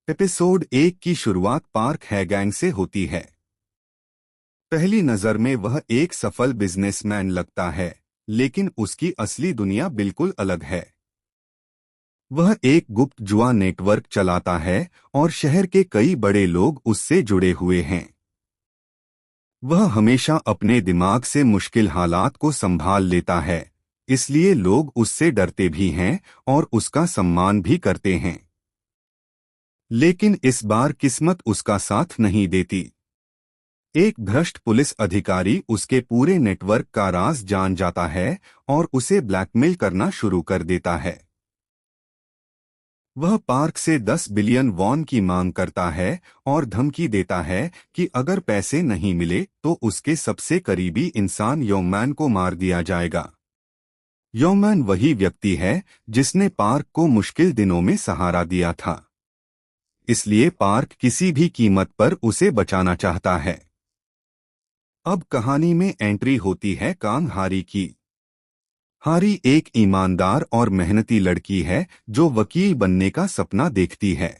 Episode 1 की शुरुआत park हैगैंग से होती है। पहली नजर में वह एक सफल बिजनेसमैन लगता है, लेकिन उसकी असली दुनिया बिल्कुल अलग है। वह एक गुप्त जुआ नेटवर्क चलाता है और शहर के कई बड़े लोग उससे जुड़े हुए हैं। वह हमेशा अपने दिमाग से मुश्किल हालात को संभाल लेता है, इसलिए लोग उससे डरते भी हैं और उसका सम्मान भी करते हैं। लेकिन इस बार किस्मत उसका साथ नहीं देती। एक भ्रष्ट पुलिस अधिकारी उसके पूरे नेटवर्क का राज जान जाता है और उसे ब्लैकमेल करना शुरू कर देता है। वह पार्क से 10 बिलियन वॉन की मांग करता है और धमकी देता है कि अगर पैसे नहीं मिले तो उसके सबसे करीबी इंसान योंगमैन को मार दिया जाएगा। योंगमैन वही व्यक्ति है जिसने पार्क को मुश्किल दिनों में सहारा दिया था, इसलिए पार्क किसी भी कीमत पर उसे बचाना चाहता है। अब कहानी में एंट्री होती है कांग हारी की। हारी एक ईमानदार और मेहनती लड़की है जो वकील बनने का सपना देखती है।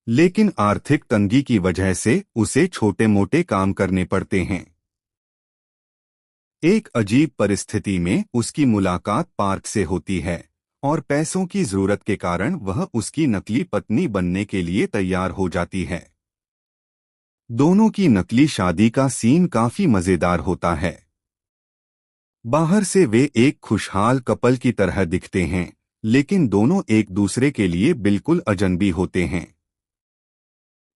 लेकिन आर्थिक तंगी की वजह से उसे छोटे मोटे काम करने पड़ते हैं। एक अजीब परिस्थिति में उसकी मुलाकात पार्क से होती है और पैसों की जरूरत के कारण वह उसकी नकली पत्नी बनने के लिए तैयार हो जाती है। दोनों की नकली शादी का सीन काफी मजेदार होता है। बाहर से वे एक खुशहाल कपल की तरह दिखते हैं, लेकिन दोनों एक दूसरे के लिए बिल्कुल अजनबी होते हैं।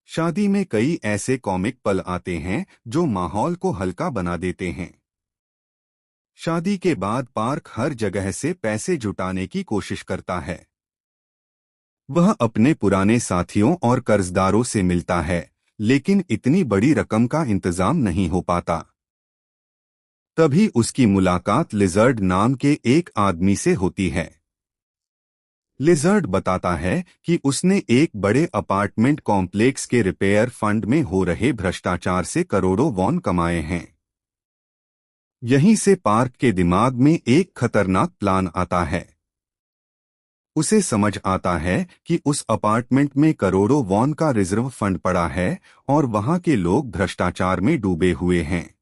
शादी में कई ऐसे कॉमिक पल आते हैं जो माहौल को हल्का बना देते हैं। शादी के बाद पार्क हर जगह से पैसे जुटाने की कोशिश करता है। वह अपने पुराने साथियों और कर्जदारों से मिलता है, लेकिन इतनी बड़ी रकम का इंतजाम नहीं हो पाता। तभी उसकी मुलाकात लिजर्ड नाम के एक आदमी से होती है। लिजर्ड बताता है कि उसने एक बड़े अपार्टमेंट कॉम्प्लेक्स के रिपेयर फंड में हो रहे भ्रष्टाचार से करोड़ों वॉन कमाए हैं। यहीं से पार्क के दिमाग में एक खतरनाक प्लान आता है। उसे समझ आता है कि उस अपार्टमेंट में करोड़ों वॉन का रिजर्व फंड पड़ा है और वहां के लोग भ्रष्टाचार में डूबे हुए हैं।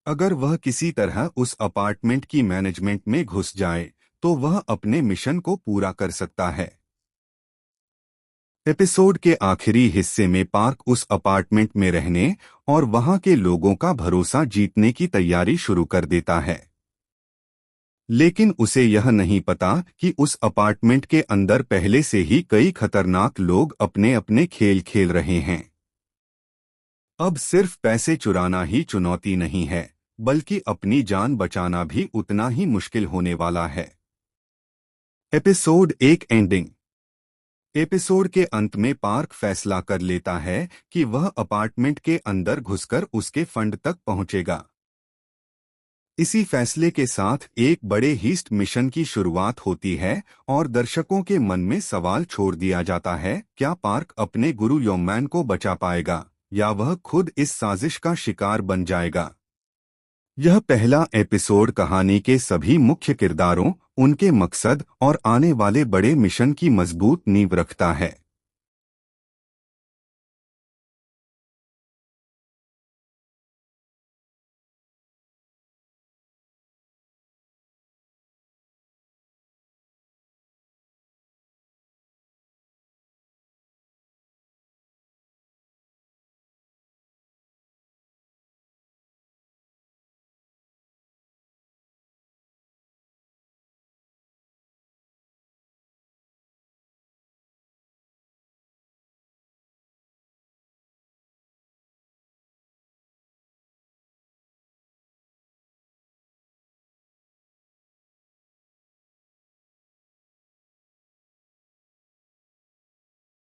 अगर वह किसी तरह उस अपार्टमेंट की मैनेजमेंट में घुस जाए तो वह अपने मिशन को पूरा कर सकता है। एपिसोड के आखिरी हिस्से में पार्क उस अपार्टमेंट में रहने और वहां के लोगों का भरोसा जीतने की तैयारी शुरू कर देता है। लेकिन उसे यह नहीं पता कि उस अपार्टमेंट के अंदर पहले से ही कई खतरनाक लोग अपने अपने खेल खेल रहे हैं। अब सिर्फ पैसे चुराना ही चुनौती नहीं है, बल्कि अपनी जान बचाना भी उतना ही मुश्किल होने वाला है। Episode 1 ending. एपिसोड के अंत में पार्क फैसला कर लेता है कि वह अपार्टमेंट के अंदर घुसकर उसके फंड तक पहुंचेगा। इसी फैसले के साथ एक बड़े हीस्ट मिशन की शुरुआत होती है और दर्शकों के मन में सवाल छोड़ दिया जाता है, क्या पार्क अपने गुरु योंगमैन को बचा पाएगा या वह खुद इस साजिश का शिकार बन जाएगा। यह पहला एपिसोड कहानी के सभी मुख्य किरदारों, उनके मकसद और आने वाले बड़े मिशन की मजबूत नींव रखता है।